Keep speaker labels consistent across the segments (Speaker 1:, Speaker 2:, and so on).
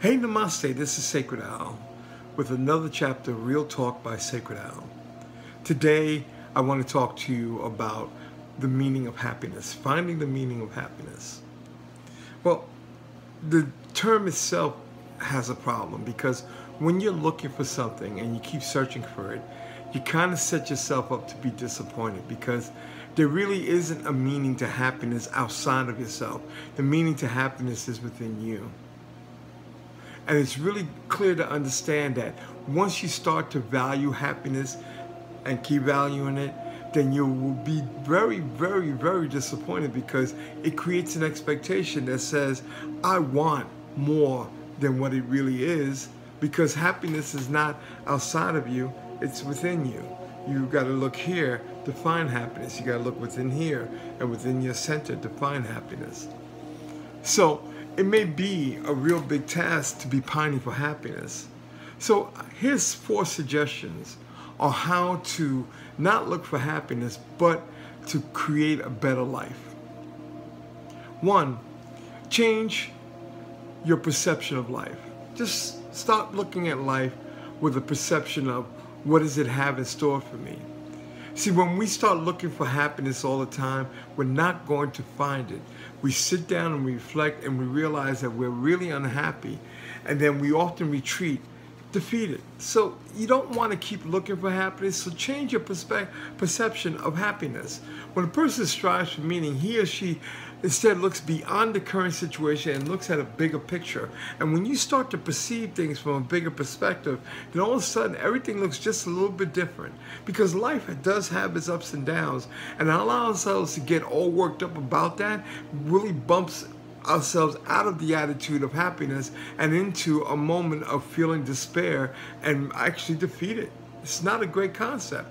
Speaker 1: Hey, Namaste, this is Sacredowl with another chapter of Real Talk by Sacredowl. Today, I want to talk to you about the meaning of happiness, finding the meaning of happiness. Well, the term itself has a problem because when you're looking for something and you keep searching for it, you kind of set yourself up to be disappointed because there really isn't a meaning to happiness outside of yourself. The meaning to happiness is within you. And it's really clear to understand that once you start to value happiness and keep valuing it, then you will be very, very, very disappointed because it creates an expectation that says, I want more than what it really is, because happiness is not outside of you, it's within you. You got to look here to find happiness. You got to look within here and within your center to find happiness. So it may be a real big task to be pining for happiness. So here's 4 suggestions on how to not look for happiness, but to create a better life. 1, change your perception of life. Just stop looking at life with a perception of what does it have in store for me. See, when we start looking for happiness all the time, we're not going to find it. We sit down and reflect and we realize that we're really unhappy, and then we often retreat defeated. So you don't want to keep looking for happiness, so change your perception of happiness. When a person strives for meaning, he or she instead looks beyond the current situation and looks at a bigger picture. And when you start to perceive things from a bigger perspective, then all of a sudden everything looks just a little bit different, because life does have its ups and downs, and allow ourselves to get all worked up about that really bumps ourselves out of the attitude of happiness and into a moment of feeling despair and actually defeated. It's not a great concept.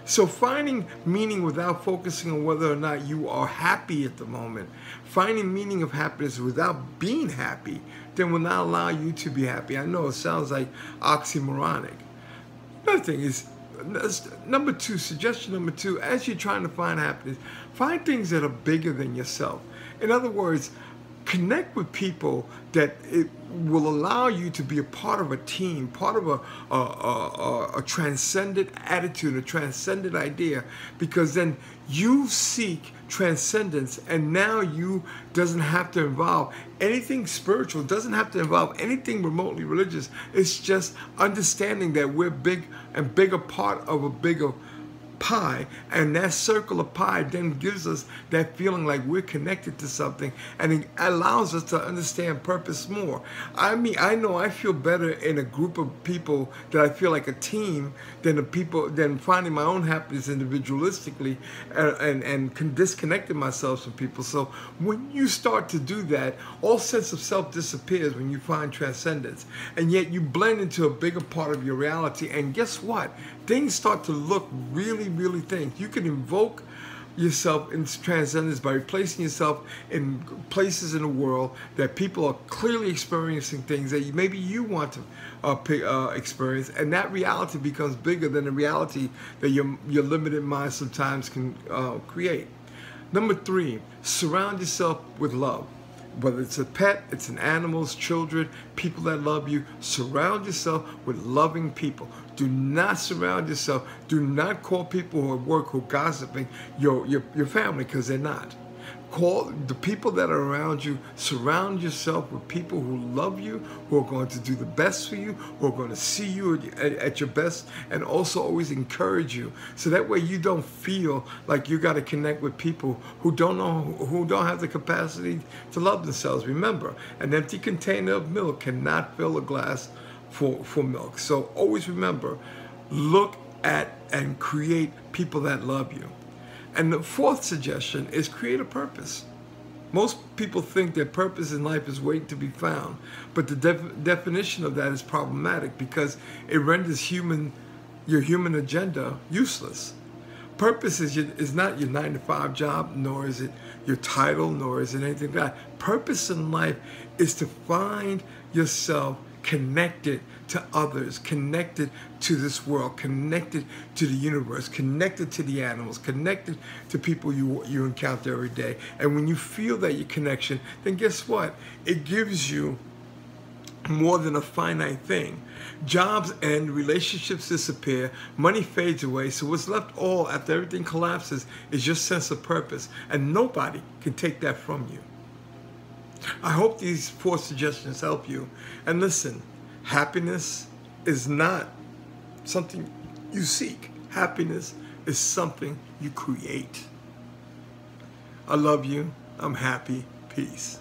Speaker 1: So finding meaning without focusing on whether or not you are happy at the moment, finding meaning of happiness without being happy, then will not allow you to be happy. I know it sounds like oxymoronic. Another thing is, number 2, suggestion number 2, as you're trying to find happiness, find things that are bigger than yourself. In other words, connect with people that it will allow you to be a part of a team, part of a transcendent attitude, a transcendent idea, because then you seek transcendence, and now you doesn't have to involve anything spiritual, doesn't have to involve anything remotely religious. It's just understanding that we're big and bigger part of a bigger pie, and that circle of pie then gives us that feeling like we're connected to something, and it allows us to understand purpose more. I mean, I know I feel better in a group of people that I feel like a team than finding my own happiness individualistically and disconnecting myself from people. So when you start to do that, all sense of self disappears when you find transcendence, and yet you blend into a bigger part of your reality. And guess what? Things start to look really, really things. You can invoke yourself into transcendence by replacing yourself in places in the world that people are clearly experiencing things that maybe you want to experience, and that reality becomes bigger than the reality that your limited mind sometimes can create. Number 3, surround yourself with love. Whether it's a pet, it's an animals, children, people that love you, surround yourself with loving people. Do not surround yourself, do not call people who are at work who are gossiping your family, because they're not. Call the people that are around you. Surround yourself with people who love you, who are going to do the best for you, who are going to see you at your best, and also always encourage you. So that way you don't feel like you got to connect with people who don't have the capacity to love themselves. Remember, an empty container of milk cannot fill a glass for milk. So always remember, look at and create people that love you. And the 4th suggestion is create a purpose. Most people think that purpose in life is waiting to be found, but the definition of that is problematic because it renders your human agenda useless. Purpose is not your 9-to-5 job, nor is it your title, nor is it anything like that. Purpose in life is to find yourself connected to others, connected to this world, connected to the universe, connected to the animals, connected to people you encounter every day. And when you feel that your connection, then guess what? It gives you more than a finite thing. Jobs end, relationships disappear, money fades away, so what's left all after everything collapses is your sense of purpose, and nobody can take that from you. I hope these 4 suggestions help you. And listen, happiness is not something you seek. Happiness is something you create. I love you. I'm happy. Peace.